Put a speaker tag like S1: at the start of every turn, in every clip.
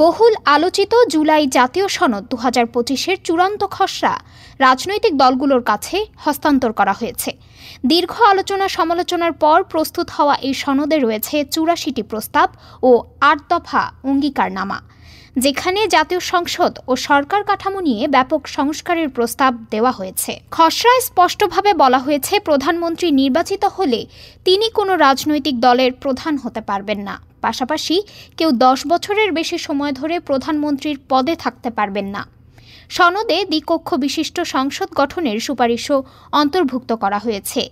S1: বহুল আলোচিত জুলাই জাতীয় সনদ 2025-এর চূড়ান্ত খসড়া রাজনৈতিক দলগুলোর কাছে হস্তান্তর করা হয়েছে। দীর্ঘ আলোচনা সমালোচনার পর প্রস্তুত হওয়া এই সনদে রয়েছে 84টি প্রস্তাব ও 8 দফা অঙ্গীকারনামা, যেখানে জাতীয় সংসদ ও সরকার কাঠামো নিয়ে ব্যাপক সংস্কারের প্রস্তাব দেওয়া হয়েছে। খসড়ায় স্পষ্টভাবে বলা হয়েছে, প্রধানমন্ত্রী নির্বাচিত হলে তিনি কোনো রাজনৈতিক দলের প্রধান হতে পারবেন না। পাশাপাশি কেউ 10 বছরের বেশি সময় ধরে প্রধানমন্ত্রীর পদে থাকতে পারবেন না। সনদে দ্বিকক্ষ বিশিষ্ট সংসদ গঠনের সুপারিশও অন্তর্ভুক্ত করা হয়েছে।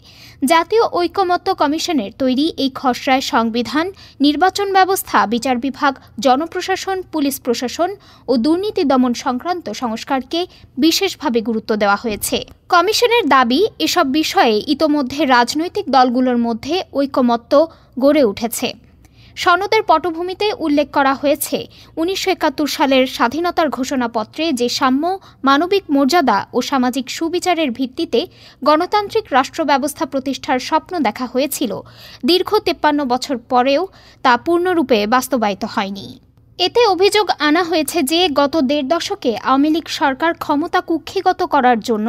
S1: জাতীয় ঐকমত্য কমিশনের তৈরি এই খসড়ায় সংবিধান, নির্বাচন ব্যবস্থা, বিচার বিভাগ, জনপ্রশাসন, পুলিশ প্রশাসন ও দুর্নীতি দমন সংক্রান্ত সংস্কারকে বিশেষভাবে গুরুত্ব দেওয়া হয়েছে। কমিশনের দাবি, এসব বিষয়ে ইতোমধ্যে রাজনৈতিক দলগুলোর মধ্যে ঐকমত্য গড়ে উঠেছে। সনদের পটভূমিতে উল্লেখ করা হয়েছে, 1971 সালের স্বাধীনতার ঘোষণাপত্রে যে সাম্য, মানবিক মর্যাদা ও সামাজিক সুবিচারের ভিত্তিতে গণতান্ত্রিক রাষ্ট্র ব্যবস্থা প্রতিষ্ঠার স্বপ্ন দেখা হয়েছিল, দীর্ঘ 53 বছর পরেও তা পূর্ণরূপে বাস্তবায়িত হয়নি। এতে অভিযোগ আনা হয়েছে যে গত 1.5 দশকে আওয়ামী লীগ সরকার ক্ষমতা কুক্ষিগত করার জন্য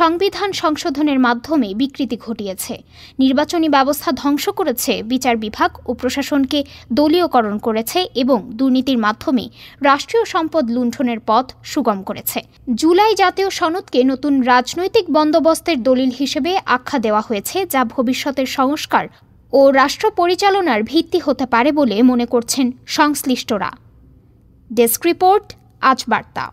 S1: সংবিধান সংশোধনের মাধ্যমে বিকৃতি ঘটিয়েছে, নির্বাচনী ব্যবস্থা ধ্বংস করেছে, বিচার বিভাগ ও প্রশাসনকে দলীয়করণ করেছে এবং দুর্নীতির মাধ্যমে রাষ্ট্রীয় সম্পদ লুণ্ঠনের পথ সুগম করেছে। জুলাই জাতীয় সনদকে নতুন রাজনৈতিক বন্দোবস্তের দলিল হিসেবে আখ্যা দেওয়া হয়েছে, যা ভবিষ্যতের সংস্কার ও রাষ্ট্র পরিচালনার ভিত্তি হতে পারে বলে মনে করছেন সংশ্লিষ্টরা। ডেস্ক রিপোর্ট, আজ বার্তা।